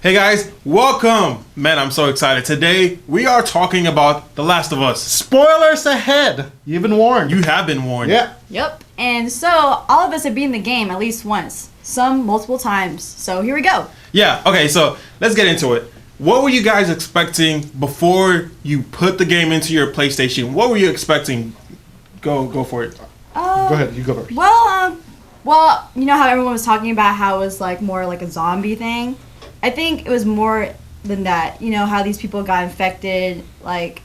Hey guys, welcome! Man, I'm so excited. Today, we are talking about The Last of Us. Spoilers ahead! You've been warned. You have been warned. Yeah. Yep. And so, all of us have beaten the game at least once. Some multiple times. So, here we go. Yeah, okay, so let's get into it. What were you guys expecting before you put the game into your PlayStation? What were you expecting? Go for it. Go ahead, you go first. Well, you know how everyone was talking about how it was like more like a zombie thing? I think it was more than that. You know how these people got infected, like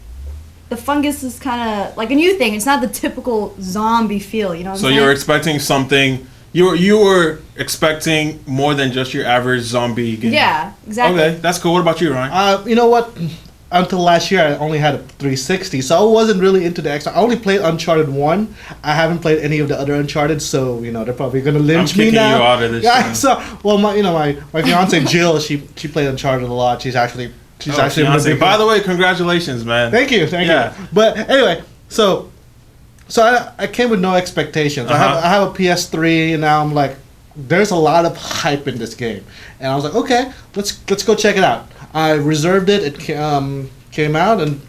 the fungus is kind of like a new thing. It's not the typical zombie feel, you know what I'm saying? So you were expecting something, you were expecting more than just your average zombie game. Yeah, exactly. Okay, that's cool. What about you, Ryan? You know what? Until last year, I only had a 360, so I wasn't really into the Xbox. I only played Uncharted 1. I haven't played any of the other Uncharted, so, you know, they're probably going to lynch me now. I'm kicking you out of this Yeah, so, well, my fiance Jill, she played Uncharted a lot. She's actually fiance. By the way, congratulations, man. Thank you. But anyway, so I came with no expectations. Uh-huh. I have a PS3, and now I'm like, there's a lot of hype in this game, and I was like, okay, let's go check it out. I reserved it. It came out and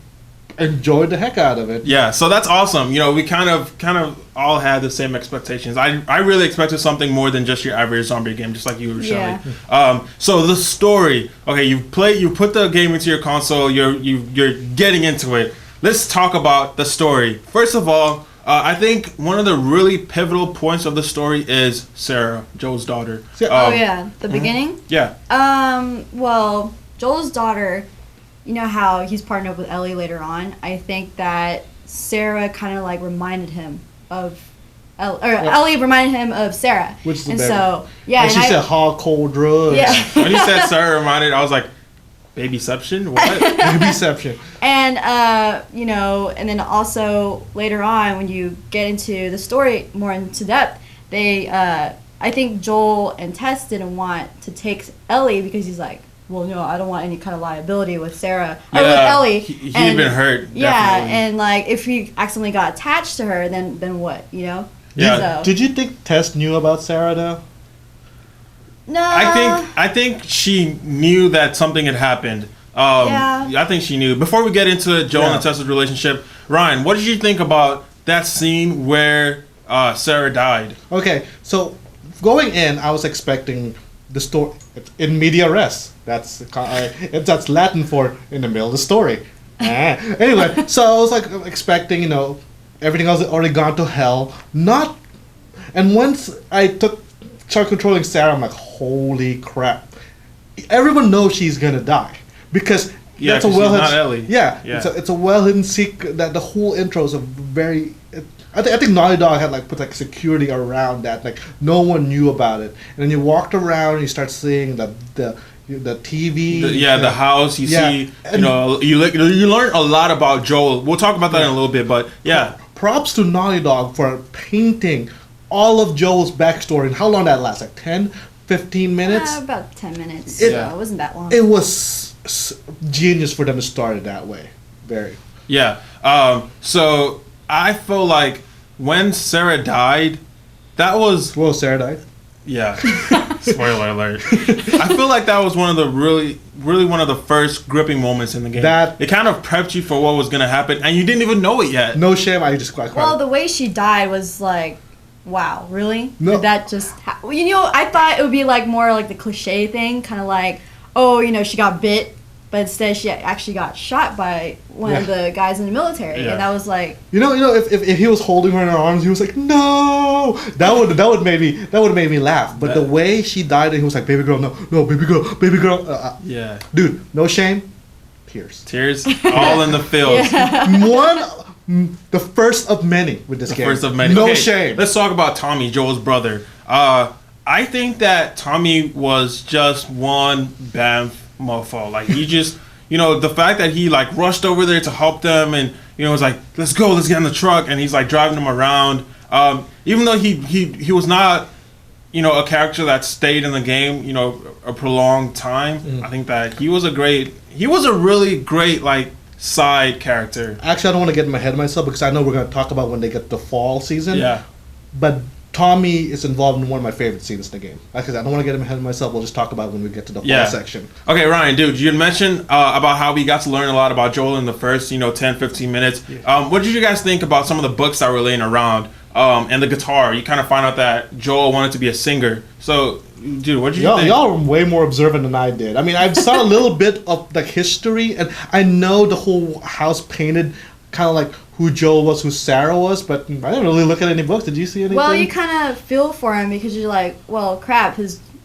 enjoyed the heck out of it. Yeah, so that's awesome. You know, we kind of all had the same expectations. I really expected something more than just your average zombie game, just like you, Rochellie. Yeah. So the story. Okay, you put the game into your console. You're getting into it. Let's talk about the story. First of all, I think one of the really pivotal points of the story is Sarah, Joel's daughter. The beginning? Yeah. Well, Joel's daughter, you know how he's partnered up with Ellie later on. I think that Sarah kind of like reminded him of Ellie reminded him of Sarah. Which is and better. So, yeah. And she said hard, cold drugs. Yeah. When you said Sarah reminded, I was like, babyception? What? Babyception. And, you know, and then also later on when you get into the story more into depth, they, I think Joel and Tess didn't want to take Ellie because he's like, well, no, I don't want any kind of liability with Sarah or with Ellie. He'd been hurt. Yeah, definitely. And like if he accidentally got attached to her, then what? You know? Yeah. So, Did you think Tess knew about Sarah though? no. I think she knew that something had happened. Yeah. I think she knew. Before we get into Joel and Tessa's relationship, Ryan, what did you think about that scene where Sarah died? Okay, so going in, I was expecting the story in media res. That's Latin for in the middle of the story. Anyway, so I was like expecting, you know, everything else had already gone to hell. And once I started controlling Sarah, I'm like, holy crap! Everyone knows she's gonna die because that's a well-hidden. She's not Ellie. Yeah. It's a well-hidden secret. That the whole intro is a very. I think Naughty Dog had put security around that. Like no one knew about it, and then you walked around and you start seeing the TV. The house. You see, you know, you learn a lot about Joel. We'll talk about that in a little bit, but yeah. Props to Naughty Dog for painting all of Joel's backstory and how long that lasts, like 10, 15 minutes? About 10 minutes. It wasn't that long. It was genius for them to start it that way. Very. Yeah. So I feel like when Sarah died, that was... Well, Sarah died. Yeah. Spoiler alert. I feel like that was one of the really one of the first gripping moments in the game. It kind of prepped you for what was going to happen, and you didn't even know it yet. No shame, I just cried. Well, the way she died was like, wow, really? No. Did that just... you know, I thought it would be like more like the cliche thing, kind of like, oh, you know, she got bit, but instead she actually got shot by one of the guys in the military, and that was like... You know, if he was holding her in her arms, he was like, no! That would made me laugh. But the way she died, and he was like, baby girl, no, baby girl. Yeah. Dude, no shame. Tears. All in the field. The first of many with this game. First of many. No shame. Let's talk about Tommy, Joel's brother. I think that Tommy was just one bam mofo. Like he just, you know, the fact that he rushed over there to help them, and you know was like, let's get in the truck, and he's driving them around. Even though he was not, you know, a character that stayed in the game, you know, a prolonged time. I think that he was a really great side character. Actually, I don't want to get in my head of myself because I know we're going to talk about when they get the fall season. Yeah. But Tommy is involved in one of my favorite scenes in the game. Like I said, I don't want to get him ahead of myself. We'll just talk about it when we get to the fall section. Okay, Ryan, dude, you had mentioned about how we got to learn a lot about Joel in the first, 10, 15 minutes. Yeah. What did you guys think about some of the books that were laying around and the guitar? You kind of find out that Joel wanted to be a singer. So, dude, what did you think? Y'all are way more observant than I did. I mean, I saw a little bit of like history, and I know the whole house painted kind of like who Joel was, who Sarah was, but I didn't really look at any books. Did you see anything? Well, you kind of feel for him because you're like, well, crap,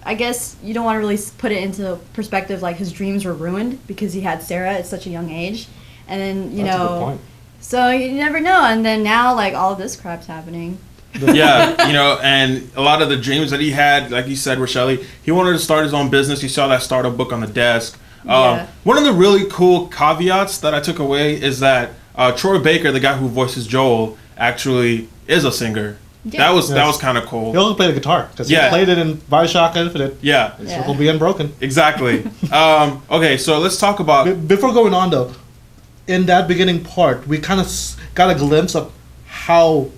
I guess you don't want to really put it into perspective, like his dreams were ruined because he had Sarah at such a young age. And then, That's a good point. So you never know. And then now, like, all this crap's happening. Yeah, and a lot of the dreams that he had, like you said, Rochellie, he wanted to start his own business. You saw that startup book on the desk. One of the really cool caveats that I took away is that Troy Baker, the guy who voices Joel, actually is a singer. Yeah. That was kind of cool. He also played the guitar because he played it in Bioshock Infinite. Yeah. It's Circle Be Unbroken. Exactly. Okay, so let's talk about... Before going on, though, in that beginning part, we kind of got a glimpse of how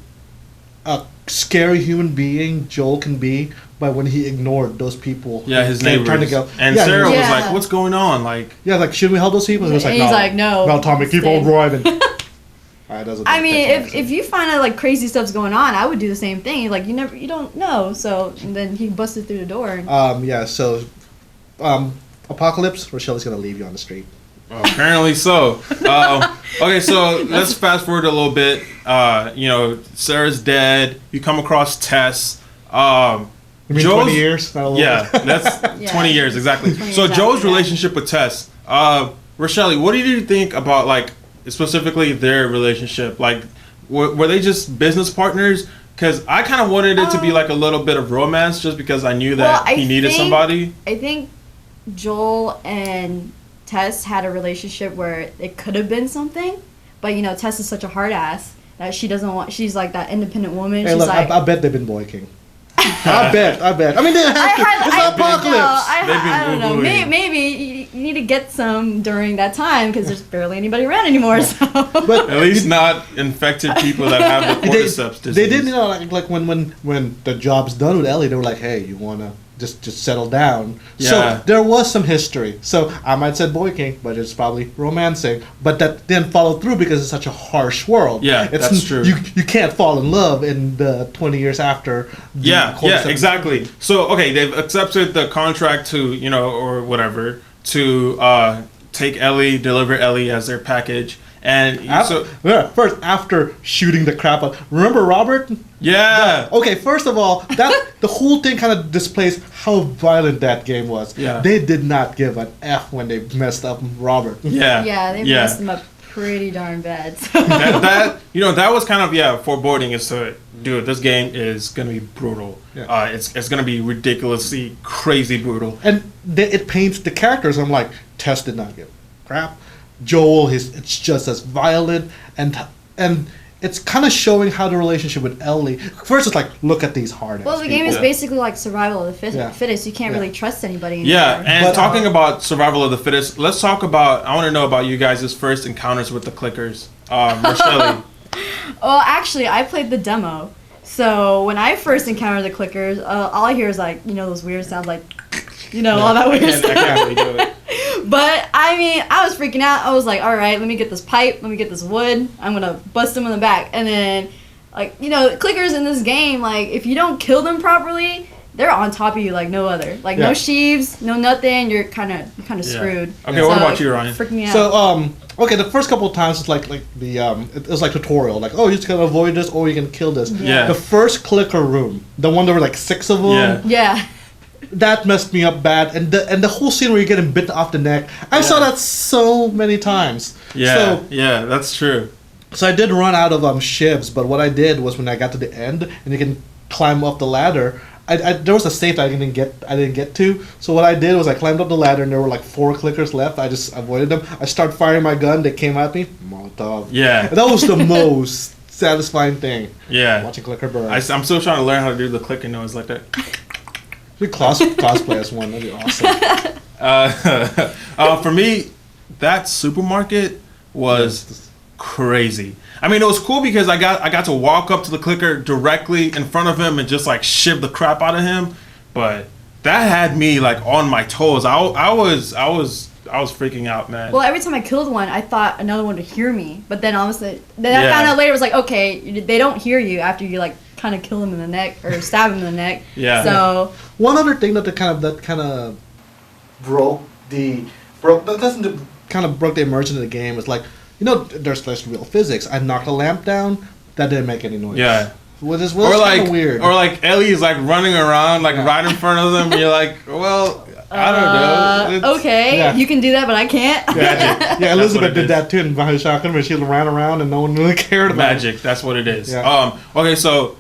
a scary human being Joel can be by when he ignored those people. Yeah, his neighbors. Trying to go. And Sarah was like, what's going on? Like, yeah, like, should we help those people? And he's like, no. No, Tommy, keep on driving. I mean, if you find out like crazy stuff's going on, I would do the same thing. Like you don't know. So and then he busted through the door. And So Apocalypse, Rochelle's gonna leave you on the street. Apparently so. Okay, so let's fast forward a little bit. Sarah's dead. You come across Tess. You mean 20 years? Not a little bit. That's 20 years exactly. So Joel's relationship with Tess. Rochellie, what did you think about like specifically their relationship? Like, were they just business partners? Because I kind of wanted it to be like a little bit of romance, just because I knew that he needed somebody. I think Joel and Tess had a relationship where it could have been something, but Tess is such a hard ass that she doesn't want. She's like that independent woman. Hey, she's look, like, I bet they've been boyking. I bet. I mean, they have to. It's Apocalypse. I don't know. Maybe you need to get some during that time because there's barely anybody around anymore. So. But at least not infected people that have the cordyceps disease. They did, like when the job's done with Ellie, they were like, "Hey, you wanna just settle down?" Yeah. So there was some history. So I might say boyking, but it's probably romancing. But that didn't follow through because it's such a harsh world. Yeah, that's true. You can't fall in love in the 20 years after. Yeah, exactly. So okay, they've accepted the contract to or whatever to take Ellie, deliver Ellie as their package. And first, after shooting the crap out, remember Robert? Yeah. Okay, first of all, the whole thing kind of displays how violent that game was. Yeah. They did not give an F when they messed up Robert. Yeah. Yeah, they messed him up pretty darn bad. So. that was kind of foreboding as to, dude, this game is gonna be brutal. Yeah. It's gonna be ridiculously crazy brutal. And it paints the characters. I'm like, Tess did not give a crap. Joel, it's just as violent, and it's kind of showing how the relationship with Ellie. First, it's like, look at these hard. Well, the game is basically like survival of the fittest. You can't really trust anybody anymore. Yeah, and talking about survival of the fittest, let's talk about. I want to know about you guys' first encounters with the clickers, Rochellie. Well, actually, I played the demo. So when I first encountered the clickers, all I hear is like those weird sounds, like all that weird stuff. I can't really do it. But I mean, I was freaking out. I was like, all right, let me get this pipe, let me get this wood. I'm gonna bust them in the back. And then, like clickers in this game, like if you don't kill them properly, they're on top of you like no other. Like no sheaves, no nothing. You're kind of screwed. Okay, what about you, Ryan? Freaking me out. So okay, the first couple of times it's like it was like tutorial, like, oh, you just gotta avoid this or you can kill this. Yeah. The first clicker room, the one there were like 6 of them. Yeah. That messed me up bad, and the whole scene where you're getting bitten off the neck, I saw that so many times. Yeah, that's true. So I did run out of shivs, but what I did was when I got to the end and you can climb up the ladder, there was a safe that I didn't get to. So what I did was I climbed up the ladder and there were like 4 clickers left. I just avoided them. I started firing my gun. They came at me. Molotov. Yeah. And that was the most satisfying thing. Yeah. Watching clicker burn. I'm still trying to learn how to do the clicker noise like that. We cosplay as one. That'd be awesome. For me, that supermarket was crazy. I mean, it was cool because I got to walk up to the clicker directly in front of him and just like shiv the crap out of him. But that had me like on my toes. I was freaking out, man. Well, every time I killed one, I thought another one would hear me. But then honestly, then I found out later it was like, okay, they don't hear you after you like kind of kill them in the neck or stab them in the neck. Yeah. So one other thing that kind of broke the immersion of the game is like, you know, there's less real physics. I knocked a lamp down, that didn't make any noise. Yeah. Which is kind of weird. Or like Ellie is like running around like right in front of them. And you're like, well, I don't know. Okay, you can do that, but I can't. Magic. Yeah, Elizabeth did that too in Bioshock, where she ran around and no one really cared about Magic. That's what it is. Yeah. Okay, so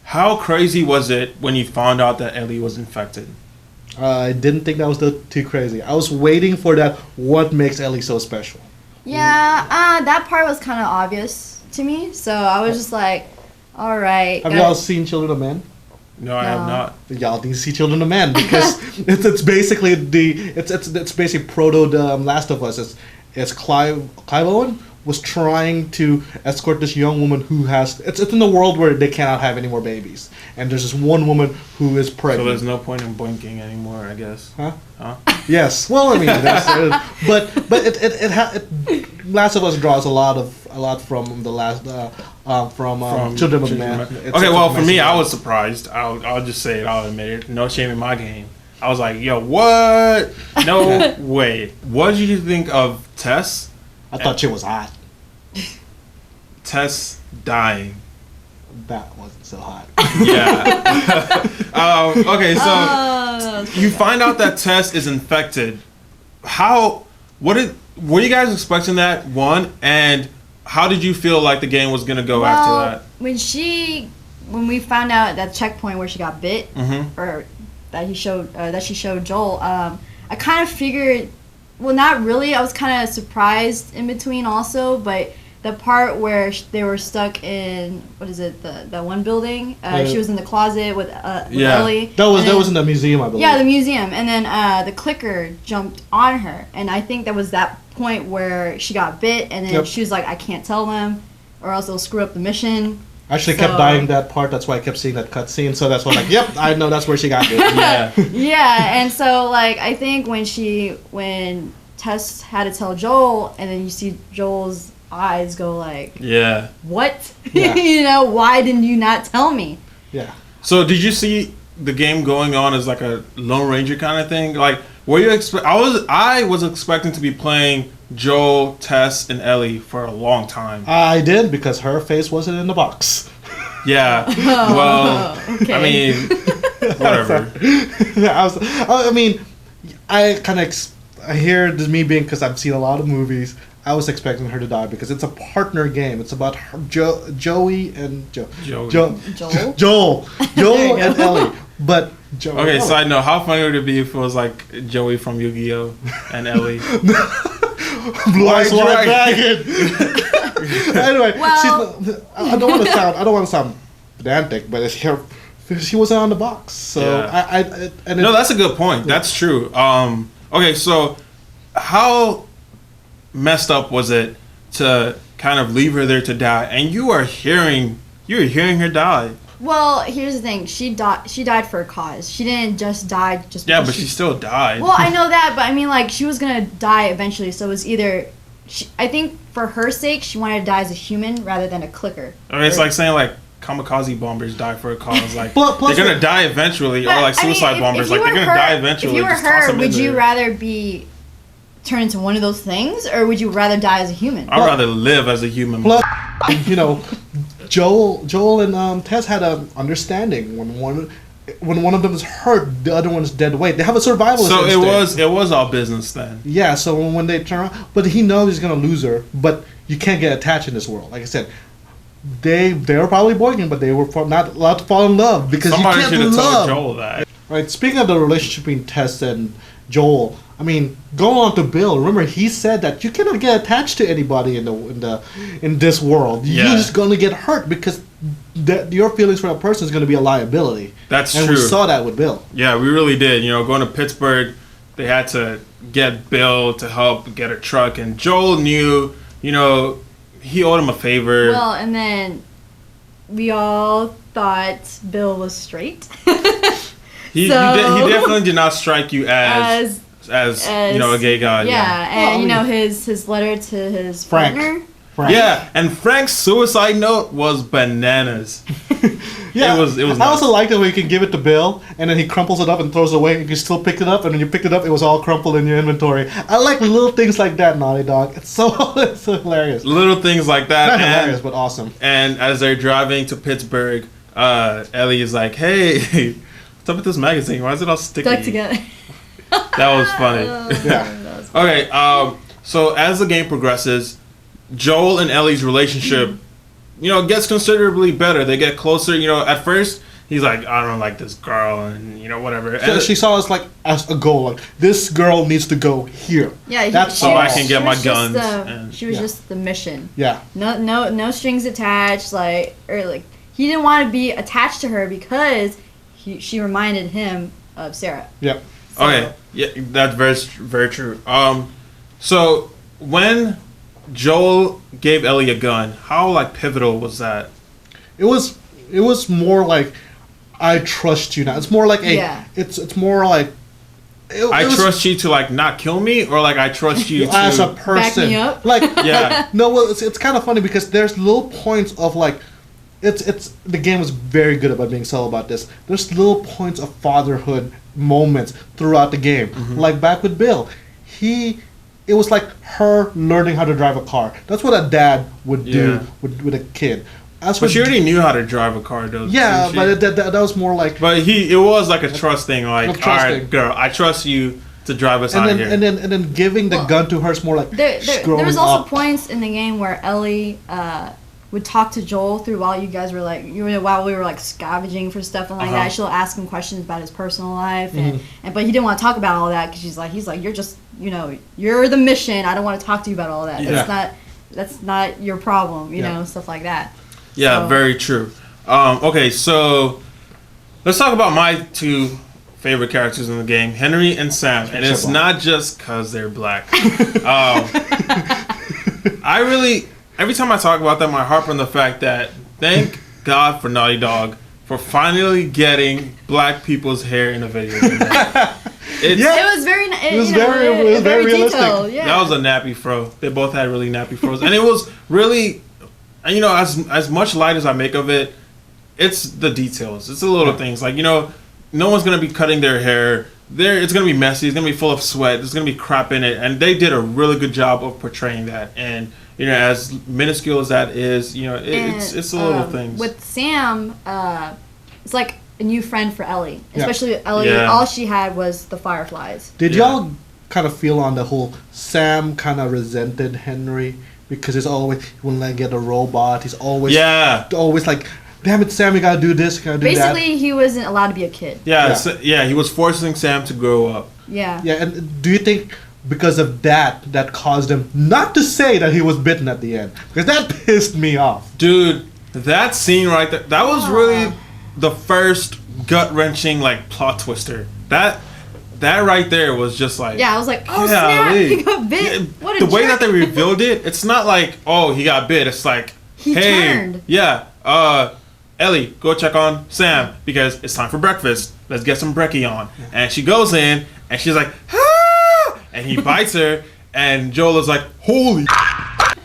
how crazy was it when you found out that Ellie was infected? I didn't think that was too crazy. I was waiting for that. What makes Ellie so special? Yeah, that part was kind of obvious to me. So I was just like, all right. Have y'all seen Children of Men? No, I have not. Y'all need to see Children of Men because it's basically it's basically proto Last of Us. It's Clive Owen was trying to escort this young woman who has it's in the world where they cannot have any more babies, and there's this one woman who is pregnant. So there's no point in blinking anymore, I guess. Huh? Yes. Well, I mean, it Last of Us draws a lot from the last from Children of Men. Okay, well, for me, I was surprised. I'll just say it. I'll admit it. No shame in my game. I was like, yo, what? No way. What did you think of Tess? I thought she was hot. Tess dying. That wasn't so hot. Yeah. Okay, so you find out that Tess is infected. Were you guys expecting that, one? And how did you feel like the game was going to go after that? When we found out at that checkpoint where she got bit, or that she showed Joel, I kind of figured, well, not really. I was kind of surprised in between also, but the part where they were stuck in, what is it, the one building? She was in the closet with Ellie. That was in the museum, I believe. Yeah, the museum. And then the clicker jumped on her. And I think that was that point where she got bit, and then she was like, I can't tell them, or else they'll screw up the mission. I actually kept dying that part. That's why I kept seeing that cutscene. So that's why I'm like, yep, I know that's where she got bit. Yeah. Yeah, and so, like, I think when Tess had to tell Joel, and then you see Joel's eyes go like, what? Yeah. You know, why didn't you not tell me? Yeah. So did you see the game going on as like a Lone Ranger kind of thing? Like, were you I was expecting to be playing Joel, Tess, and Ellie for a long time. I did, because her face wasn't in the box. Yeah. Well, okay. I mean, whatever. I hear this me being, because I've seen a lot of movies. I was expecting her to die because it's a partner game. It's about Joey and Joel and Ellie. But Joey. Okay, side note: how funny would it be if it was like Joey from Yu-Gi-Oh and Ellie? Blue Eyes White Dragon. Anyway, I don't want to sound pedantic, but she wasn't on the box. So no, that's a good point. Yeah. That's true. Okay, so how messed up was it to kind of leave her there to die, and you were hearing her die? Well, here's the thing. She died for a cause. She didn't just die just because but she still died. Well, I know that, but I mean, like, she was gonna die eventually, so it was either I think for her sake she wanted to die as a human rather than a clicker. Okay, it's like saying like kamikaze bombers die for a cause. Like they're gonna die eventually, or like suicide bombers. Like they're gonna die eventually. If you were her, would you rather be turned into one of those things, or would you rather die as a human? I'd rather live as a human. Plus, you know, Joel and Tess had an understanding. When one of them is hurt, the other one's dead weight. They have a survival instinct. So it was all business then. Yeah. So when they turn around, but he knows he's gonna lose her. But you can't get attached in this world. Like I said, they were probably boying, but they were not allowed to fall in love because somebody you can't should have love. told Joel that. Right. Speaking of the relationship between Tess and Joel, I mean, going on to Bill. Remember, he said that you cannot get attached to anybody in this world. Yeah. You're just gonna get hurt because your feelings for a person is gonna be a liability. That's true. And we saw that with Bill. Yeah, we really did. You know, going to Pittsburgh, they had to get Bill to help get a truck, and Joel knew, you know, he owed him a favor. Well, and then we all thought Bill was straight. He definitely did not strike you as you know, a gay guy. Yeah, and Well, his letter to his Frank. partner. Frank. Yeah, and Frank's suicide note was bananas. Yeah, It was I nuts. also like that when you can give it to Bill, and then he crumples it up and throws it away, and you still pick it up, and when you picked it up, it was all crumpled in your inventory. I like little things like that, Naughty Dog. It's so hilarious. Little things like that. Not and, hilarious, but awesome. and as they're driving to Pittsburgh, Ellie is like, "Hey, what's up with this magazine? Why is it all sticky?" Stuck together. That was funny. Yeah. Okay, so as the game progresses, Joel and Ellie's relationship, you know, gets considerably better. They get closer. You know, at first he's like, "I don't like this girl," and you know, whatever. So And she saw us like as a goal. Like this girl needs to go here. Yeah, That's so all. I can get she my was just guns. the- and, She was Yeah. just the mission. Yeah. No strings attached. Like he didn't want to be attached to her because she reminded him of Sarah. Yep. So- Okay, yeah, that's very true. So when Joel gave Ellie a gun, how like pivotal was that? It was more like I trust you now. It's more like a. Yeah. It's more like. I it was- trust you to like not kill me, or like I trust you to. as a person. me up? Like Yeah. no, well, it's kind of funny because there's little points of like, it's the game was very good about being subtle about this. There's little points of fatherhood moments throughout the game. Mm-hmm. Like back with Bill, it was like her learning how to drive a car. That's what a dad would do Yeah. with a kid. As But for she already knew how to drive a car, though. yeah, didn't she? but that was more like. But it was like a trust thing. Like, A all trust right, thing. girl, I trust you to drive us And out then, of here. and then giving the Well, gun to her is more like There growing was also up. points in the game where Ellie would talk to Joel through while you guys were like while we were like scavenging for stuff and like Uh-huh. that. She'll ask him questions about his personal life and but he didn't want to talk about all that because he's like you're just you're the mission. I don't want to talk to you about all that. Yeah. That's not your problem. You Yeah. know, stuff like that. Yeah, So- very true. Okay, so let's talk about my two favorite characters in the game, Henry and Sam. And it's not just because they're black. I really, every time I talk about them, I harp on the fact that thank God for Naughty Dog for finally getting black people's hair in a video game. It's, Yeah. It was very. It was very realistic. detailed. Yeah. That was a nappy fro. They both had really nappy fros, and it was really, and you know, as much light as I make of it, it's the details. It's the little things, like no one's gonna be cutting their hair. It's gonna be messy. It's gonna be full of sweat. There's gonna be crap in it, and they did a really good job of portraying that. And as minuscule as that is, it's the little things. With Sam, it's like a new friend for Ellie. Yeah. Especially Ellie, Yeah. all she had was the fireflies. Did Yeah. y'all kind of feel on the whole Sam kind of resented Henry because he's always when I get a robot, he's always like, damn it, Sam, you gotta do this, you gotta do Basically, he wasn't allowed to be a kid. He was forcing Sam to grow up. Yeah. that. Yeah, and do you think because of that caused him not to say that he was bitten at the end? Because that pissed me off. Dude, that scene right there, that was really the first gut-wrenching like plot twister. That right there was just like, Yeah, I was like, oh snap, golly. he got bit. Yeah, What a the way jerk. that they revealed it, it's not like, oh, he got bit. It's like, He hey, turned. yeah, Ellie, go check on Sam because it's time for breakfast. Let's get some brekkie on. And she goes in and she's like, ah! And he bites her, and Joel is like, holy,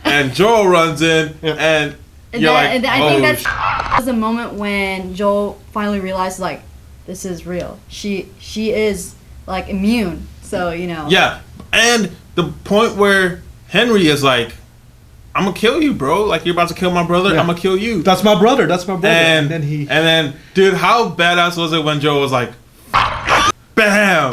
and Joel runs in, and you're like, and I oh, think that was the moment when Joel finally realized like, this is real. She is like immune. So yeah, and the point where Henry is like, I'm gonna kill you, bro. Like, you're about to kill my brother. Yeah. I'm gonna kill you. That's my brother. And then dude, how badass was it when Joe was like, bam?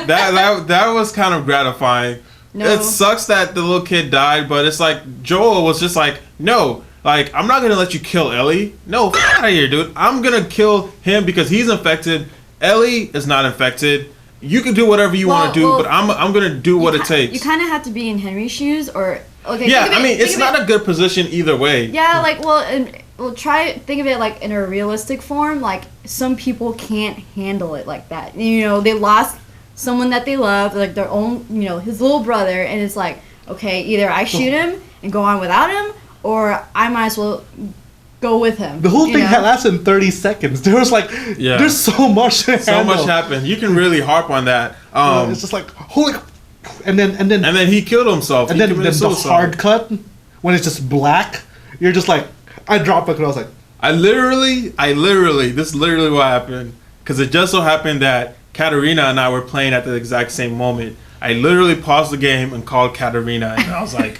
that was kind of gratifying. No. It sucks that the little kid died, but it's like Joel was just like, no, like, I'm not gonna let you kill Ellie. No, f out of here, dude. I'm gonna kill him because he's infected. Ellie is not infected. You can do whatever you want to do, well, but I'm gonna do what it takes. You kind of have to be in Henry's shoes, or okay. Yeah, think of I mean, think it's of not a good position either way. Yeah, like think of it like in a realistic form. Like some people can't handle it like that. They lost someone that they love, like their own, his little brother, and it's like, okay, either I shoot him and and go on without him, or I might as well go with him. The whole thing lasted in 30 seconds. There was like, there's so much to so handle. much happened. You can really harp on that. It's just like, holy, and then he killed himself. And then the hard cut when it's just black. You're just like, I dropped it and I was like, I literally, this is literally what happened. Because it just so happened that Katerina and I were playing at the exact same moment. I literally paused the game and called Katerina, and I was like,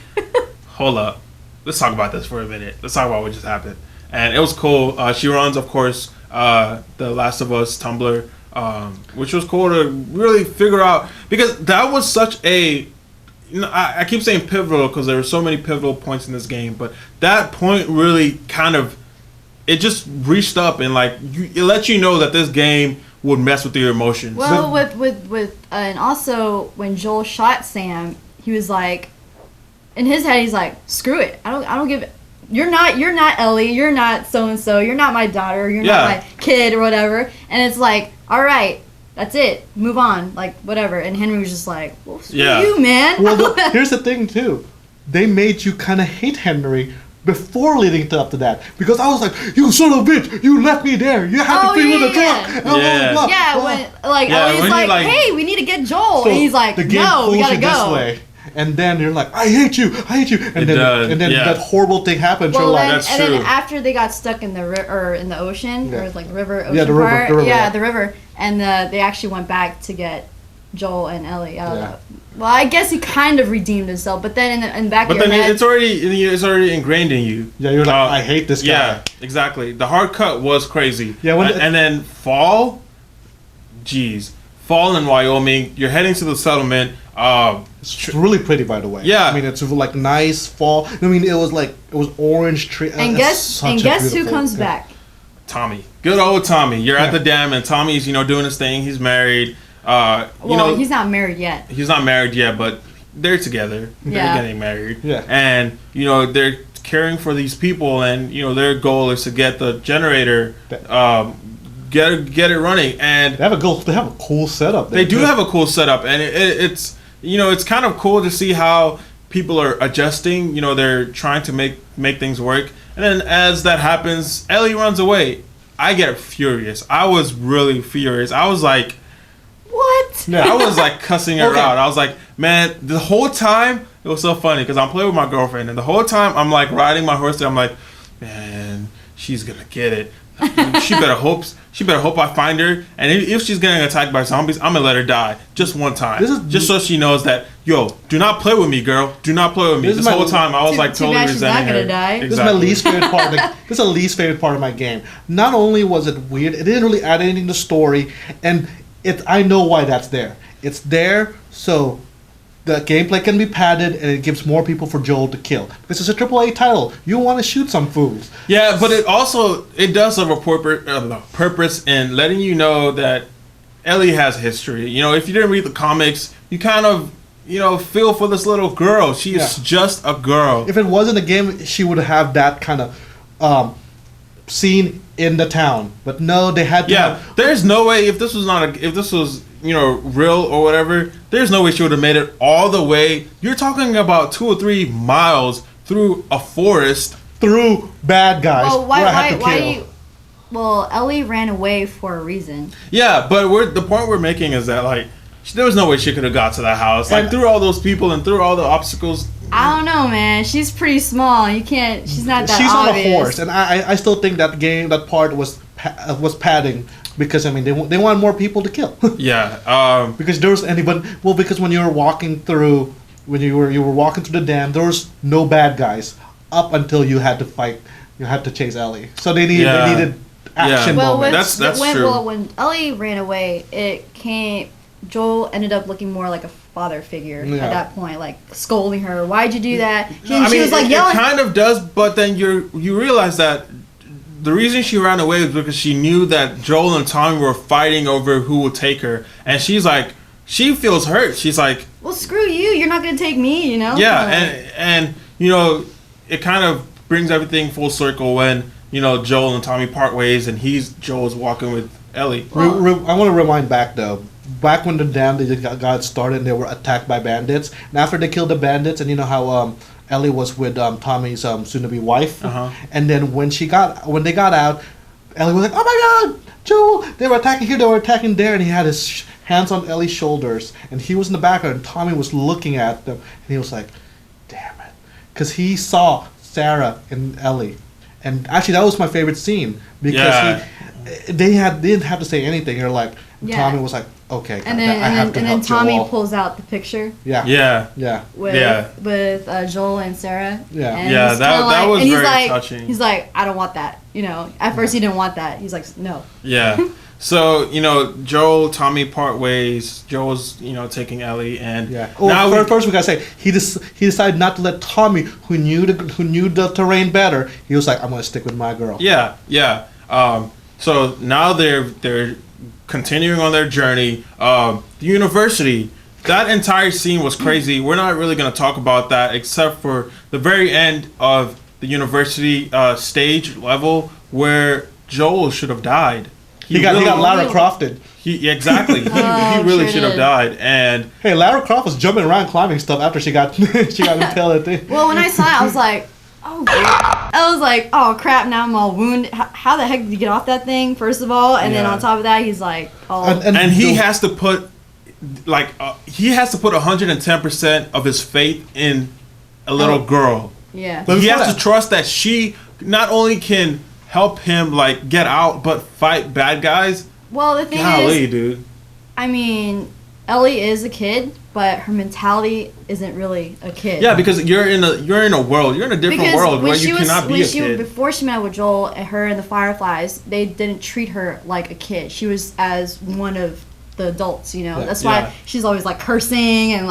hold up. Let's talk about this for a minute. Let's talk about what just happened. And it was cool. She runs, of course, the Last of Us Tumblr, which was cool to really figure out. Because that was such a... I keep saying pivotal because there were so many pivotal points in this game. But that point really kind of... It just reached up and like it lets you know that this game would mess with your emotions. Well, and also when Joel shot Sam, he was like, in his head, he's like, screw it. I don't give. You're not Ellie. You're not so and so. You're not my daughter. You're not my kid or whatever. And it's like, all right, that's it. Move on. Like whatever. And Henry was just like, well, screw you, man. Well, here's the thing too. They made you kind of hate Henry before leading up to that, because I was like, you son of a bitch, you left me there, you had to be with the truck. When Ellie's like, hey, we need to get Joel, and he's like, no, we gotta go. This way. And then you're like, I hate you, and then that horrible thing happens. Well, like, that's true. Then after they got stuck in the in the ocean, or like river, ocean the river, and they actually went back to get Joel and Ellie out of that. Well, I guess he kind of redeemed himself, but then in back of your head... it's already ingrained in you. Yeah, you're like, I hate this guy. Yeah, exactly. The hard cut was crazy. Yeah, and then Fall in Wyoming, you're heading to the settlement. It's really pretty, by the way. Yeah. I mean, it's like nice fall. I mean, it was orange tree. And guess who comes back? Tommy. Good old Tommy. You're at the dam, and Tommy's, doing his thing. He's married. He's not married yet. He's not married yet, but they're together. Yeah. They're getting married. Yeah. And, they're caring for these people, and, their goal is to get the generator, get it running. And they have a cool setup. They do have a cool setup, and it's kind of cool to see how people are adjusting. They're trying to make things work. And then as that happens, Ellie runs away. I get furious. I was really furious. I was like... What? Yeah, I was like cussing her out. I was like, man, the whole time, it was so funny because I'm playing with my girlfriend, and the whole time I'm like riding my horse there. I'm like, man, she's gonna get it. She better hope I find her, and if she's getting attacked by zombies, I'm gonna let her die just one time, just so she knows that, do not play with me, girl. Do not play with me. This whole time I was like totally resenting her. Exactly. This is my least favorite part. This is the least favorite part of my game. Not only was it weird, it didn't really add anything to the story, and I know why that's there. It's there so the gameplay can be padded and it gives more people for Joel to kill. Because it's a AAA title. You want to shoot some fools. Yeah, but it does have a purpose in letting you know that Ellie has history. If you didn't read the comics, you kind of, feel for this little girl. She is just a girl. If it wasn't a game, she would have that kind of scene in the town, but no, they had to. There's no way if this was real or whatever. There's no way she would have made it all the way. You're talking about 2 or 3 miles through a forest, through bad guys. Well, Ellie ran away for a reason. Yeah, but the point we're making is that like there was no way she could have got to that house. Like through all those people and through all the obstacles. I don't know, man. She's pretty small. You can't. She's not that. She's obvious. on a horse, and I still think that part was padding because they want more people to kill. Yeah. Because there was anybody. Well, because when you were walking through the dam, there was no bad guys up until you had to fight. You had to chase Ellie. So they needed action moments. That's true. Well, when Ellie ran away, Joel ended up looking more like a father figure at that point, like scolding her. Why'd you do that? She was like yelling. It kind of does, but then you realize that the reason she ran away was because she knew that Joel and Tommy were fighting over who would take her, and she's like, she feels hurt. She's like, well, screw you. You're not gonna take me, Yeah, and it kind of brings everything full circle when Joel and Tommy part ways, and Joel's walking with Ellie. I want to rewind back though. Back when the dam got started, and they were attacked by bandits. And after they killed the bandits, and you know how Ellie was with Tommy's soon-to-be wife, Uh-huh. and then when they got out, Ellie was like, "Oh my God, Joel! They were attacking here, they were attacking there," and he had his hands on Ellie's shoulders, and he was in the background. And Tommy was looking at them, and he was like, "Damn it," because he saw Sarah and Ellie, and actually that was my favorite scene because they didn't have to say anything. They're like, Tommy was like, "Okay, and God, then Tommy pulls out the picture. Yeah. With Joel and Sarah. Yeah. And Yeah, he's that kinda was and he's very like, touching. He's like, I don't want that. You know, at first he didn't want that. He's like, no. Yeah. So, Joel, Tommy part ways. Joel's, taking Ellie, and now first we gotta say he decided not to let Tommy, who knew the terrain better. He was like, "I'm gonna stick with my girl." Yeah. So now they're continuing on their journey. The university. That entire scene was crazy. We're not really gonna talk about that except for the very end of the university stage level where Joel should have died. He got Lara Crofted. Exactly. He really should have died. And hey, Lara Croft was jumping around climbing stuff after she got impaled. Well, when I saw it, I was like, oh crap! Now I'm all wounded. How the heck did you get off that thing? First of all, and then on top of that, he's like, and he has to put 110% of his faith in a little girl. Yeah. He has to trust that she not only can help him get out, but fight bad guys. Well, the thing is, dude. I mean, Ellie is a kid, but her mentality isn't really a kid. Yeah, because you're in a world, you're in a different world where you cannot be a kid. Before she met with Joel and her and the Fireflies, they didn't treat her like a kid. She was as one of the adults, That's why she's always cursing and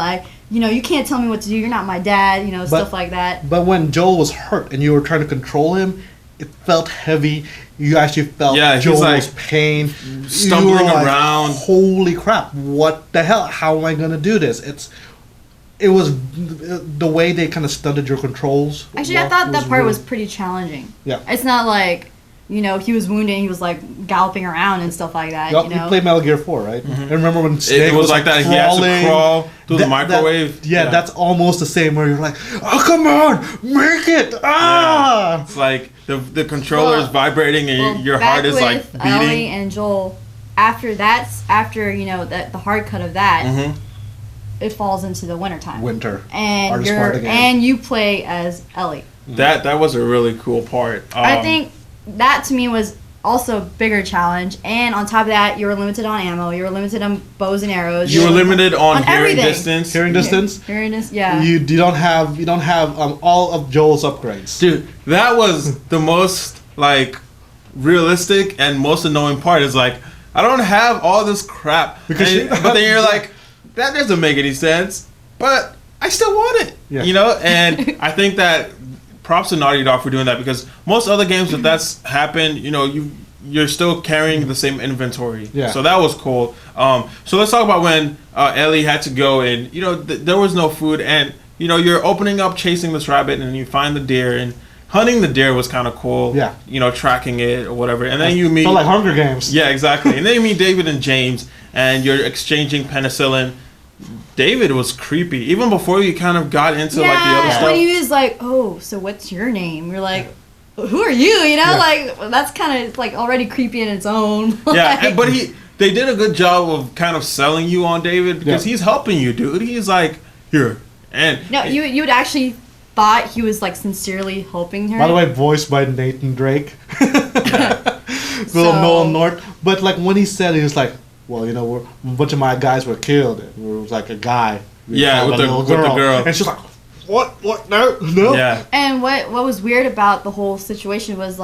you can't tell me what to do. You're not my dad, stuff like that. But when Joel was hurt and you were trying to control him, it felt heavy. You actually felt Joel's pain. Stumbling around. Holy crap, what the hell? How am I going to do this? It was the way they kind of stunted your controls. Actually, I thought that part was pretty challenging. Yeah. It's not like, he was wounded and he was galloping around and stuff like that. You played Metal Gear 4, right? Mm-hmm. And remember when Snake was like that? Crawling, he has to crawl through the microwave. That's almost the same where you're like, oh, come on, make it! Ah! Yeah. It's like the controller is vibrating and your heart is beating. Ellie and Joel, after the hard cut of that, it falls into the wintertime. And you play as Ellie. That was a really cool part. I think that to me was also a bigger challenge, and on top of that, you were limited on ammo. You were limited on bows and arrows. You were limited on hearing everything. distance. Yeah. You don't have all of Joel's upgrades, dude. That was the most realistic and most annoying part. Is I don't have all this crap, but then you're like, that doesn't make any sense. But I still want it, And I think that. Props to Naughty Dog for doing that, because most other games that that's happened, you're still carrying the same inventory. Yeah. So that was cool. So let's talk about when Ellie had to go and there was no food, and you're opening up chasing this rabbit and you find the deer, and hunting the deer was kind of cool. Yeah. Tracking it or whatever, and then you meet felt like Hunger Games. Yeah, exactly. And then you meet David and James, and you're exchanging penicillin. David was creepy even before you kind of got into the other stuff. When he was like, "Oh, so what's your name?" You're like, "Who are you?" That's kind of already creepy in its own. Yeah, but they did a good job of kind of selling you on David, because he's helping you, dude. He's like, here, and no, you would actually thought he was sincerely helping her. By the way, voiced by Nathan Drake, Little Nolan North. But when he said it, he was like, well, a bunch of my guys were killed. It was a guy. With the girl. And she's like, what? No. Yeah. And what was weird about the whole situation was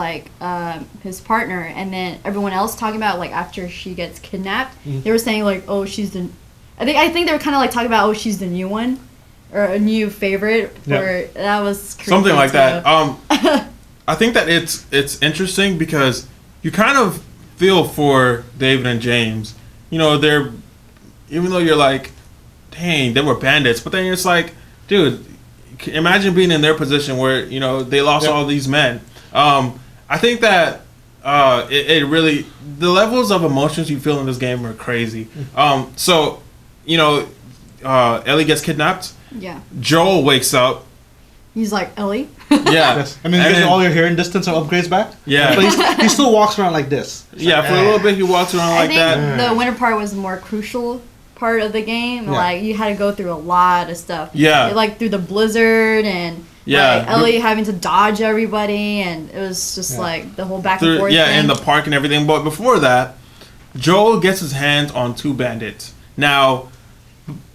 his partner, and then everyone else talking about after she gets kidnapped, they were saying oh, she's the. I think they were kind of talking about oh, she's the new one, or a new favorite. Or that was creepy something like that. I think that it's interesting because you kind of feel for David and James. They're, even though you're dang, they were bandits, but then it's dude, imagine being in their position where, they lost all these men. I think that it really, the levels of emotions you feel in this game are crazy. So, Ellie gets kidnapped. Yeah. Joel wakes up, He's like, Ellie? Yeah. Yes. And then he gets all your hearing distance or upgrades back. Yeah. But he still walks around like this. It's Yeah, like, for a little bit he walks around like that. I think the winter part was the more crucial part of the game. Yeah. Like, you had to go through a lot of stuff. Yeah. Like, through the blizzard and... Yeah. Like, Ellie having to dodge everybody, and it was just like the whole back and forth yeah, thing. in the park and everything. But before that, Joel gets his hands on 2 bandits. Now,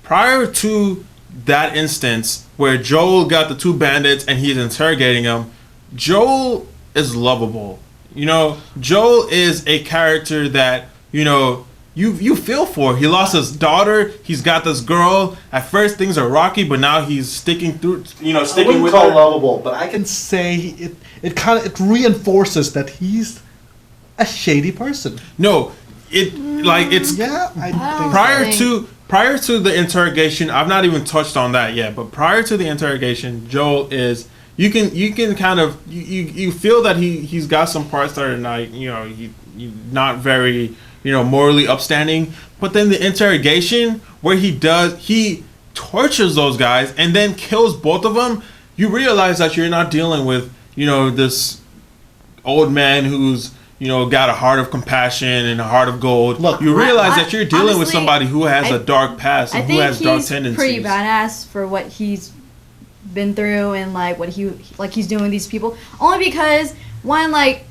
prior to that instance where Joel got the 2 bandits and he's interrogating them, Joel is lovable. You know, Joel is a character that, you know, you feel for. He lost his daughter. He's got this girl. At first things are rocky, but now he's sticking through. You know, I sticking wouldn't with call her. lovable, but I can say it reinforces that he's a shady person. No, it's Yeah, I think prior to the interrogation. I've not even touched on that yet, but prior to the interrogation, Joel is. You can kind of you feel that he's got some parts that are not he not very morally upstanding, but then the interrogation where he tortures those guys and then kills both of them, you realize that you're not dealing with this old man who's got a heart of compassion and a heart of gold. Look, you realize that you're dealing with honestly, somebody who has a dark past and who has dark tendencies. Pretty badass for what he's been through and like what he's doing with these people. Only because one like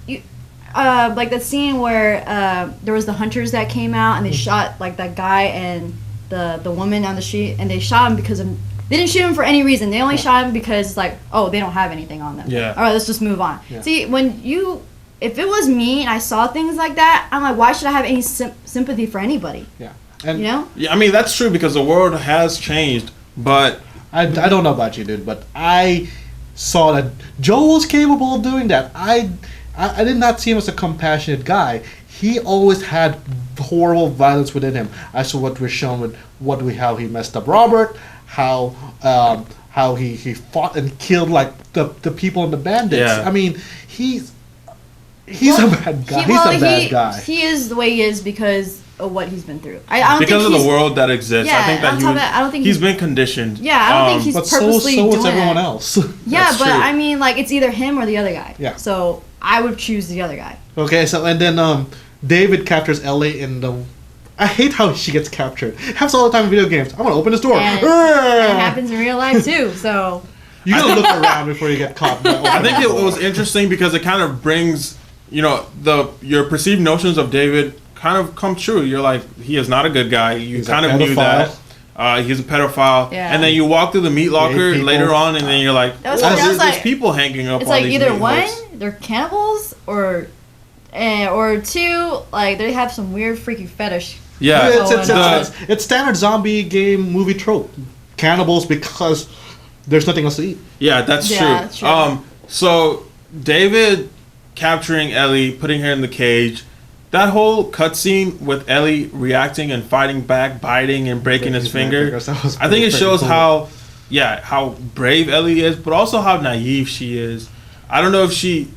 the scene where there was the hunters that came out and they shot like that guy and the woman on the street, and they shot him because they didn't shoot him for any reason. They only shot him because it's like, oh, they don't have anything on them. Yeah. All right, let's just move on. Yeah. See, if it was me and I saw things like that, I'm like, why should I have any sympathy for anybody? Yeah, and You know? Yeah, I mean that's true because the world has changed, but I don't know about you, dude, but I saw that Joel was capable of doing that. I did not see him as a compassionate guy. He always had horrible violence within him. I saw what we're shown with how he messed up Robert, how he fought and killed like the people and the bandits. Yeah. I mean, he's a bad guy. He's a bad guy. He is the way he is because of what he's been through. I don't because think of the world that exists, Yeah, I think on top of that, I don't think he's been conditioned. Yeah, I don't think he's but so purposely is doing everyone it. else. Yeah, That's but true. I mean, like, it's either him or the other guy. Yeah. So I would choose the other guy. Okay, so and then David captures Ellie in the. I hate how she gets captured. It happens all the time in video games. I'm gonna open this door. And it happens in real life too. So You gotta look around before you get caught. I think it was interesting because it kind of brings your perceived notions of David kind of come true. You're like, he is not a good guy. You He's kind a of knew pedophile. that. He's a pedophile. Yeah. And then you walk through the meat locker people. later on, and then you're like, That was- oh, that was there's like- people hanging up it's on like these either meat one, hooks. they're cannibals, or two, like they have some weird freaky fetish. Yeah. It's standard zombie game movie trope. Cannibals because there's nothing else to eat. Yeah, that's Yeah, true. true. So David capturing Ellie, putting her in the cage, that whole cutscene with Ellie reacting and fighting back, biting and breaking his finger. I think it shows how brave Ellie is, but also how naive she is. I don't know if she,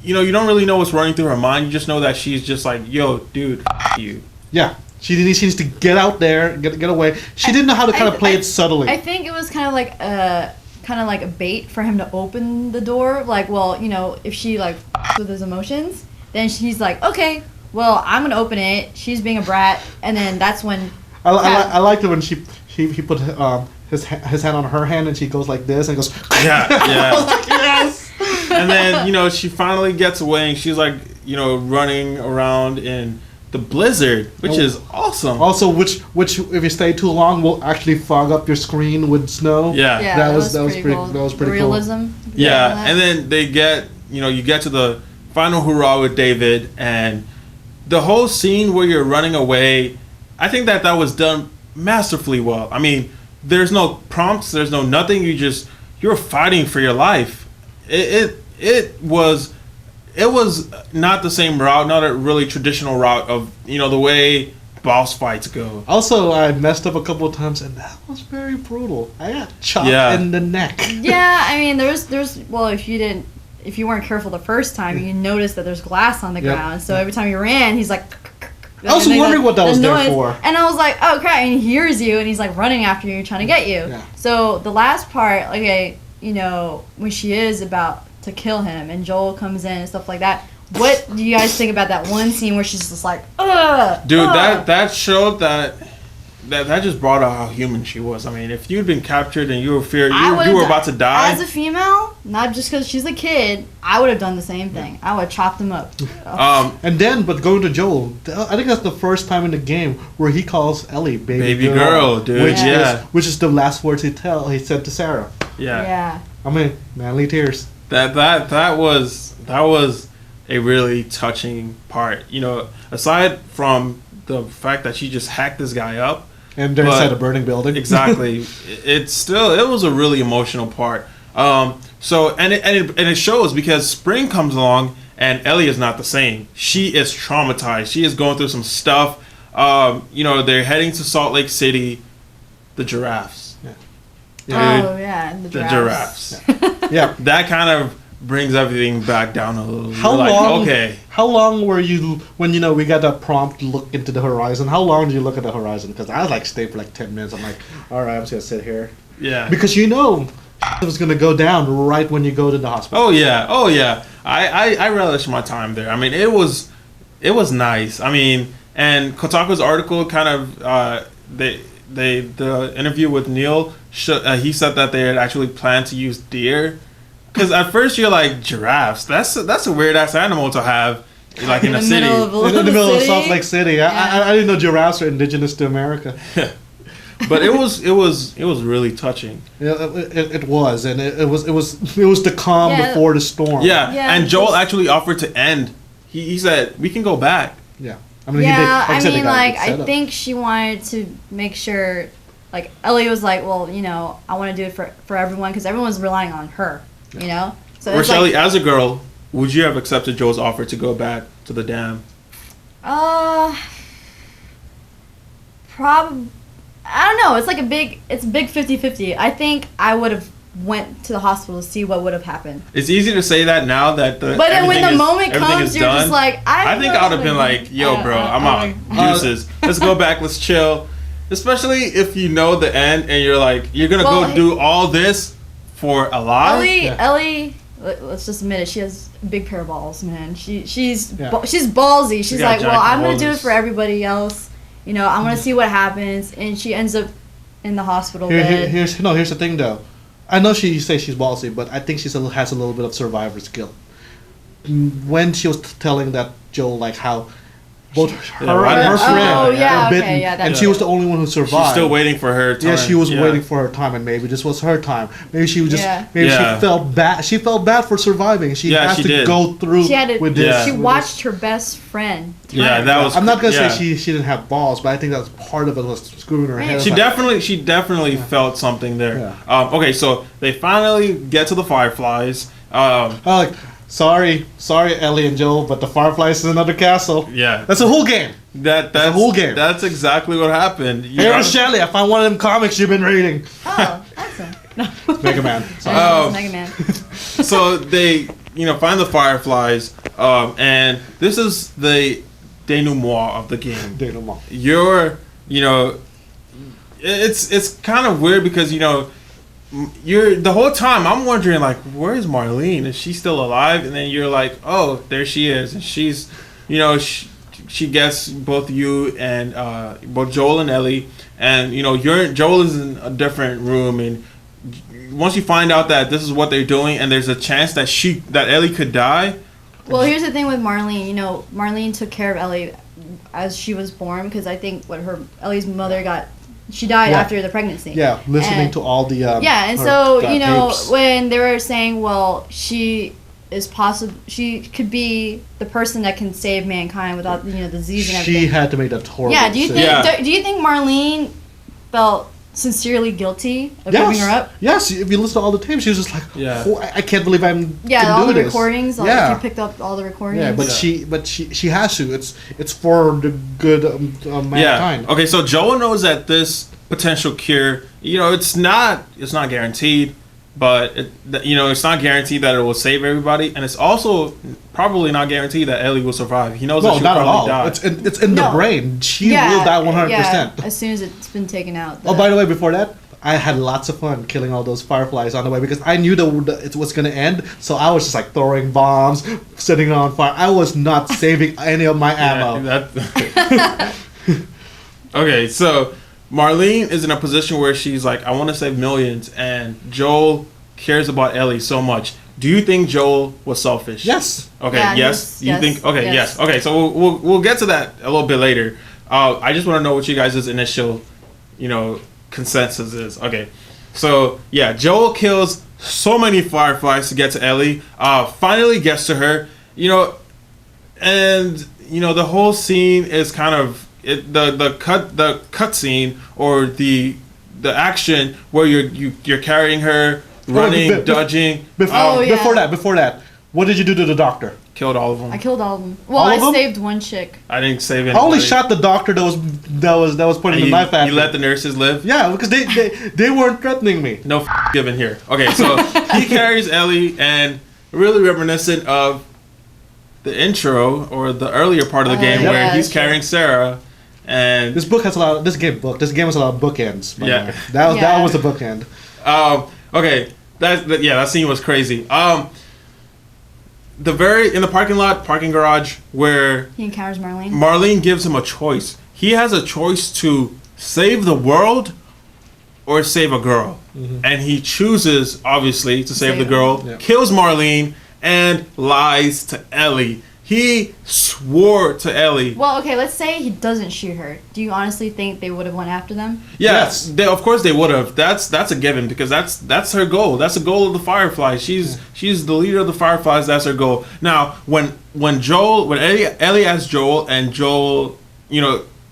you don't really know what's running through her mind. You just know that she's just like, yo, dude, you. Yeah. She needs to get out there, get away. She didn't know how to kind of play it subtly. I think it was kind of like a bait for him to open the door. Like, well, if she like with his emotions, then she's like, okay, well, I'm gonna open it. She's being a brat, and then that's when. I liked it when he put his hand on her hand and she goes like this and goes. Yeah. I was like, yes. And then she finally gets away and she's like running around in the blizzard, which is awesome. Also, which if you stay too long will actually fog up your screen with snow. Yeah. Yeah, that was pretty pretty cool. that was pretty The cool. realism. Yeah, and then they get, you get to the final hurrah with David, and the whole scene where you're running away, I think that was done masterfully well. I mean, there's no prompts, there's no nothing. You're fighting for your life. It was not the same route, not a really traditional route of the way boss fights go. Also, I messed up a couple of times, and that was very brutal. I got chopped in the neck. Yeah, I mean, there's well, if you weren't careful the first time, you noticed that there's glass on the Yep. ground. So every time you ran, he's like. I was wondering what that was there for. And I was like, oh crap! And he hears you, and he's like running after you, trying to get you. Yeah. So the last part, okay, when she is about to kill him and Joel comes in and stuff like that. What do you guys think about that one scene where she's just like, ugh? Dude, ugh. that showed that just brought out how human she was. I mean, if you'd been captured and you were you were about to die. As a female, not just because she's a kid, I would have done the same thing. I would have chopped him up. But going to Joel, I think that's the first time in the game where he calls Ellie baby girl, dude. Which is the last words he said to Sarah. Yeah. I mean, manly tears. That was a really touching part. Aside from the fact that she just hacked this guy up. And they're inside a burning building. Exactly. It was a really emotional part. It shows because Spring comes along and Ellie is not the same. She is traumatized. She is going through some stuff. They're heading to Salt Lake City. The giraffes. Yeah. Oh yeah, the giraffes. Yeah. That kind of brings everything back down a little. How long were you when we got that prompt to look into the horizon? How long did you look at the horizon? Because I stayed for 10 minutes. I'm like, all right, I'm just gonna sit here. Yeah. Because it was gonna go down right when you go to the hospital. Oh yeah. I relished my time there. I mean, it was nice. I mean, and Kotaku's article kind of the interview with Neil. He said that they had actually planned to use deer. Because at first you're like, giraffes. That's a weird ass animal to have, in a city. In the middle of Salt Lake City. Yeah. I didn't know giraffes are indigenous to America. But it was really touching. Yeah, it was, and it was the calm before the storm. Yeah, and Joel actually offered to end. He said we can go back. Yeah, I think she wanted to make sure. Like Ellie was like, well, I want to do it for everyone because everyone's relying on her. So Rochellie, as a girl, would you have accepted Joel's offer to go back to the dam? Probably. I don't know. It's big 50-50. I think I would have went to the hospital to see what would have happened. It's easy to say that now that But then when the moment comes, you're just like, I think I would have been like, yo, bro, I'm out. Deuces. Let's go back. Let's chill. Especially if you know the end and you're like, you're gonna go do all this for a lie. Ellie, let's just admit it. She has a big pair of balls, man. She's ballsy. She's like, well, I'm gonna do it for everybody else. I want to see what happens, and she ends up in the hospital bed. Here's the thing, though. I know you say she's ballsy, but I think she has a little bit of survivor skill. When she was telling that Joel how both her and her friend were bitten, and she was the only one who survived. She's still waiting for her time. Yeah, she was waiting for her time, and maybe this was her time. Maybe she was she felt bad. She felt bad for surviving. She has to go through with this. She watched her best friend turn. Yeah, that was. I'm not gonna say she didn't have balls, but I think that was part of it was screwing her head. She definitely felt something there. Yeah. Okay, so they finally get to the Fireflies. Sorry, Ellie and Joel, but the Fireflies is another castle. Yeah. That's a whole game. That's a whole game. That's exactly what happened. Hey, Rochellie, I found one of them comics you've been reading. Oh, awesome. Mega Man. Mega Man. So they, find the Fireflies, and this is the denouement of the game. Denouement. It's kind of weird because, you're the whole time I'm wondering where is Marlene? Is she still alive? And then you're like, oh, there she is, and she's, she gets both you and both Joel and Ellie, and Joel is in a different room, and once you find out that this is what they're doing, and there's a chance that Ellie could die. Well, here's the thing with Marlene. Marlene took care of Ellie as she was born because I think Ellie's mother she died after the pregnancy. Yeah, listening to all the and so tapes. when they were saying, well, she could be the person that can save mankind without the disease and everything. She had to make that horrible. Yeah. Do you think Marlene felt sincerely guilty of giving her up? Yes. If you listen to all the tapes, she was just like, oh, I can't believe I'm all do the this. recordings. Yeah. She picked up all the recordings. Yeah, but she has to. It's for the good of mankind. Okay, so Joel knows that this potential cure, it's not guaranteed, but it's not guaranteed that it will save everybody, and it's also probably not guaranteed that Ellie will survive. He knows that she'll probably die. It's in the brain. She will die 100%. Yeah, as soon as it's been taken out. By the way, before that, I had lots of fun killing all those fireflies on the way because I knew that it was gonna end. So I was just like throwing bombs, setting on fire. I was not saving any of my ammo. Okay, so Marlene is in a position where she's like, I want to save millions, and Joel cares about Ellie so much. Do you think Joel was selfish? Yes. Okay. Yeah, yes. You yes, think? Okay. yes. Yes. Okay. So we'll get to that a little bit later. I just want to know what you guys' initial, consensus is. Okay. So yeah, Joel kills so many fireflies to get to Ellie. Finally gets to her. And the whole scene is kind of the cut scene or the action where you're carrying her. Running, dodging. Before that, what did you do to the doctor? Killed all of them. I killed all of them. Well, All of them? saved one chick. I didn't save I anybody. only shot the doctor that was putting the knife at You me. let the nurses live? Yeah, because they weren't threatening me. No given here. Okay, so he carries Ellie, and really reminiscent of the intro or the earlier part of the game yeah, where he's sure. carrying Sarah, and This game has a lot of bookends. by the Yeah. way. That Yeah. was a bookend. okay, that scene was crazy. In the parking garage where He encounters Marlene. Marlene gives him a choice. He has a choice to save the world or save a girl. And he chooses, obviously, to save the girl, Yeah. kills Marlene, and lies to Ellie. He swore to Ellie. Well, okay, let's say he doesn't shoot her. Do you honestly think they would have went after them? Yes, of course they would have. That's a given because that's her goal. That's the goal of the Fireflies. She's the leader of the Fireflies. That's her goal. Now, when Ellie asks Joel, and Joel,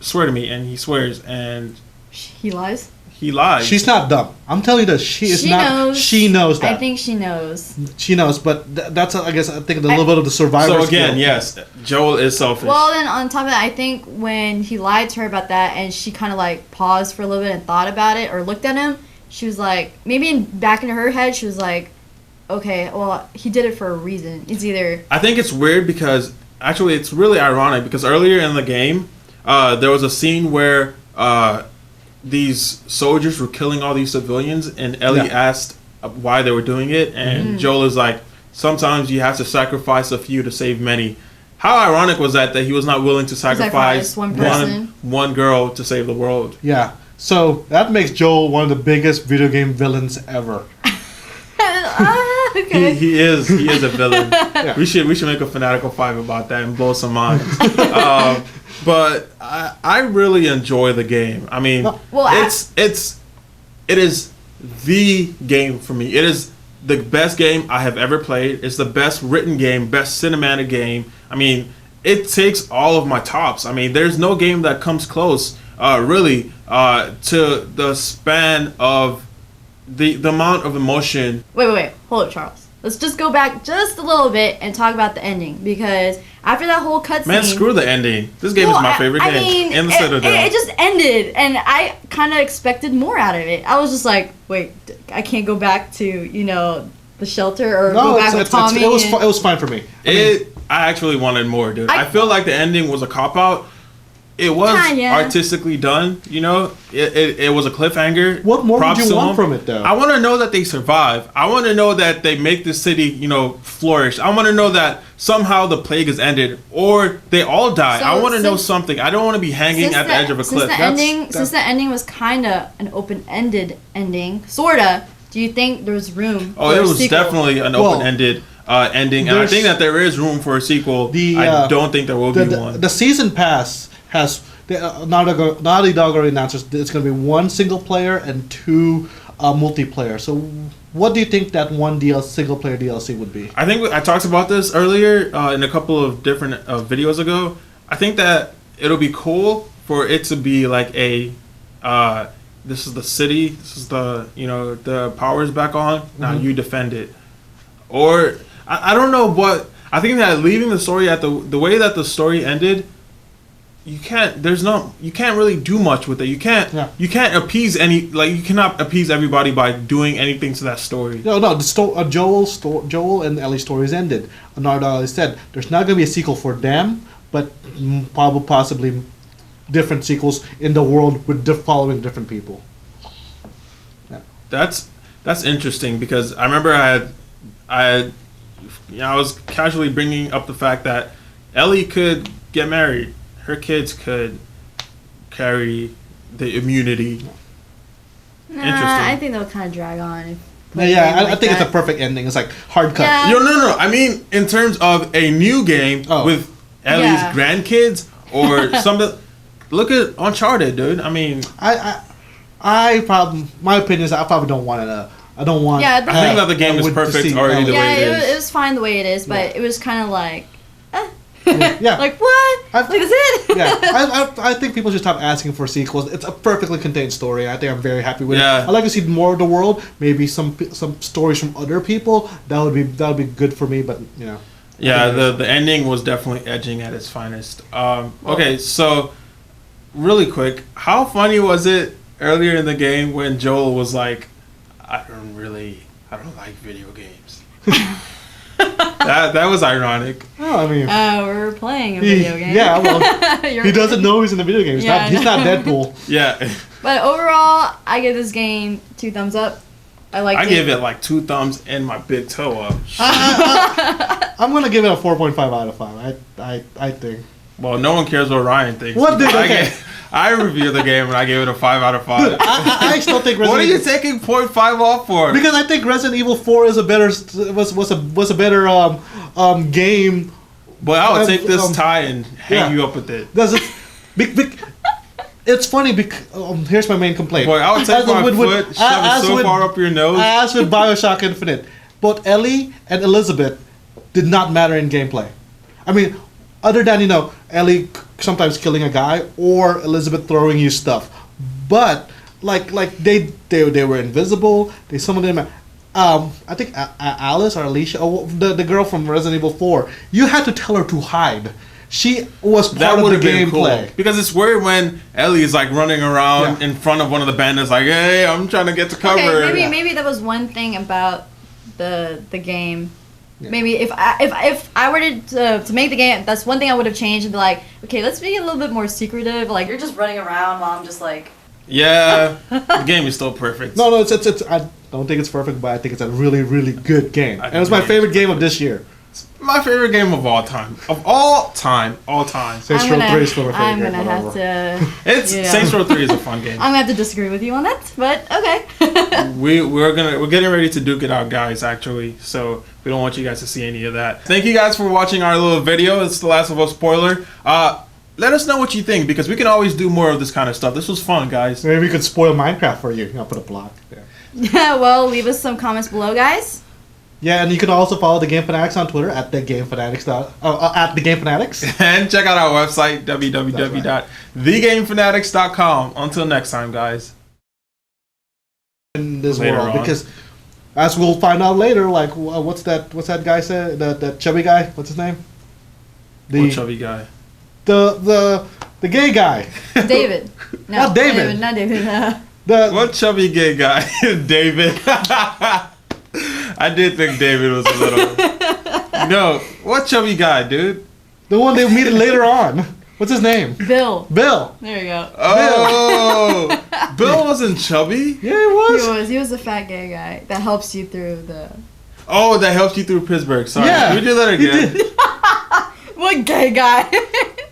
swear to me, and he swears, and He lies? he lies. She's not dumb. I'm telling you that she is She not. knows. She knows that. I think she knows. She knows, but that's I think a little bit of the survivor. So again, skill. yes, Joel is selfish. Well, then on top of that, I think when he lied to her about that and she kind of like paused for a little bit and thought about it or looked at him, she was like, maybe back into her head, she was like, okay, well, he did it for a reason. It's either... I think it's weird because actually it's really ironic because earlier in the game, there was a scene where these soldiers were killing all these civilians, and Ellie asked why they were doing it, and Joel is like, sometimes you have to sacrifice a few to save many. How ironic was that he was not willing to sacrifice one person. one girl to save the world? Yeah. So that makes Joel one of the biggest video game villains ever. Okay. He is a villain. Yeah. We should make a Fanatical 5 about that and blow some minds. But I really enjoy the game. I mean, Well, it is the game for me. It is the best game I have ever played. It's the best written game, best cinematic game. I mean, it takes all of my tops. I mean, there's no game that comes close, really, to the span of the amount of emotion. Wait. Hold it, Charles. Let's just go back just a little bit and talk about the ending, because after that whole cutscene... Man, screw the ending. This game is my favorite game. In the Citadel. It just ended, and I kind of expected more out of it. I was just like, wait, I can't go back to, the shelter or go back with Tommy. It was fine for me. I actually wanted more, dude. I feel like the ending was a cop-out. It was artistically done, It was a cliffhanger. What more Props did you to want them. from it, though? I want to know that they survive. I want to know that they make the city, flourish. I want to know that somehow the plague is ended or they all die. So I want to know something. I don't want to be hanging at the edge of a cliff. Since the ending was kind of an open-ended ending, sorta, do you think there's room for it a was sequel? definitely an open-ended ending, and I think that there is room for a sequel. I don't think there will be one. The season pass has Naughty Dog already announced it's going to be one single player and two multiplayer. So, what do you think that one single player DLC would be? I think I talked about this earlier in a couple of different videos ago. I think that it'll be cool for it to be like a this is the city, this is the power's back on. Now you defend it, or I don't know, but I think that leaving the story at the way that the story ended. You can't really do much with it. You can't appease you cannot appease everybody by doing anything to that story. No, Joel and Ellie's stories ended. Naughty Dog said there's not going to be a sequel for them, but possibly different sequels in the world with following different people. That's interesting because I remember I was casually bringing up the fact that Ellie could get married. Her kids could carry the immunity. Nah, I think they'll kind of drag on. I think it's a perfect ending. It's like hard cut. Yeah. No. I mean, in terms of a new game with Ellie's grandkids or something. Look at Uncharted, dude. I mean, my opinion is I probably don't want to. I don't want. Yeah, I think that the game is perfect already the way it is. It was fine the way it is, but it was kind of like, yeah. Like what? Like that's it? Yeah, I think people should stop asking for sequels. It's a perfectly contained story. I think I'm very happy with it. I'd like to see more of the world. Maybe some stories from other people. That would be good for me. But you know. Yeah, the ending was definitely edging at its finest. Okay, so really quick, how funny was it earlier in the game when Joel was like, I don't like video games. that was ironic. Oh, I mean, we're playing a video game. Yeah, well, he doesn't know he's in a video game. He's not Deadpool. Yeah. But overall, I give this game 2 thumbs up. I give it like 2 thumbs and my big toe up. I'm gonna give it a 4.5 out of 5. I think. Well, no one cares what Ryan thinks. What did I reviewed the game and I gave it a 5 out of 5. Dude, I still think Resident What are you taking 0.5 off for? Because I think Resident Evil 4 is a better better game. But I would take this tie and hang you up with it. It's funny because here's my main complaint. Boy, I would take my foot, shove it so far up your nose. As with BioShock Infinite, both Ellie and Elizabeth did not matter in gameplay. I mean, other than Ellie sometimes killing a guy or Elizabeth throwing you stuff, but like they were invisible. Some of them. I think Alice or Alicia, the girl from Resident Evil 4, you had to tell her to hide. She was part of the gameplay. Cool. Because it's weird when Ellie is like running around in front of one of the bandits like, hey, I'm trying to get to cover. Okay, maybe that was one thing about the game. Yeah. Maybe if I were to make the game, that's one thing I would have changed and be like, okay, let's be a little bit more secretive. Like you're just running around while I'm just like. Yeah, the game is still perfect. No, it's I don't think it's perfect, but I think it's a really, really good game. And it was my favorite game of this year. My favorite game of all time. Of all time. Saints Row 3 is still my favorite I'm gonna have to. Saints Row 3 is a fun game. I'm gonna have to disagree with you on that, but okay. We're getting ready to duke it out, guys. Actually, so we don't want you guys to see any of that. Thank you guys for watching our little video. It's the Last of Us spoiler. Let us know what you think because we can always do more of this kind of stuff. This was fun, guys. Maybe we could spoil Minecraft for you. I'll put a block there. Yeah, well, leave us some comments below, guys. Yeah, and you can also follow the Game Fanatics on Twitter at the Game Fanatics. At the Game Fanatics. And check out our website www.thegamefanatics.com. Until next time, guys. In this world, because as we'll find out later, like what's that guy said? That chubby guy. What's his name? What chubby guy? The gay guy. David. No, not David. Not David. What chubby gay guy? David. I did think David was a little. No, what chubby guy, dude? The one they meet later on. What's his name? Bill. Bill. There you go. Oh, Bill wasn't chubby. Yeah, he was. He was the fat gay guy that helps you through the. Oh, that helps you through Pittsburgh. Sorry. Yeah. Can we do that again? What gay guy?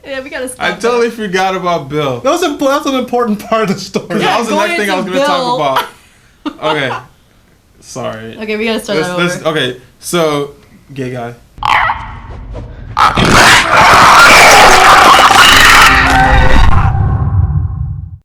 Yeah, we gotta stop. I totally forgot about Bill. That's an important part of the story. Yeah, that was the next thing I was going to talk about. Okay. Sorry. Okay, we gotta start that over. Okay, so, gay guy.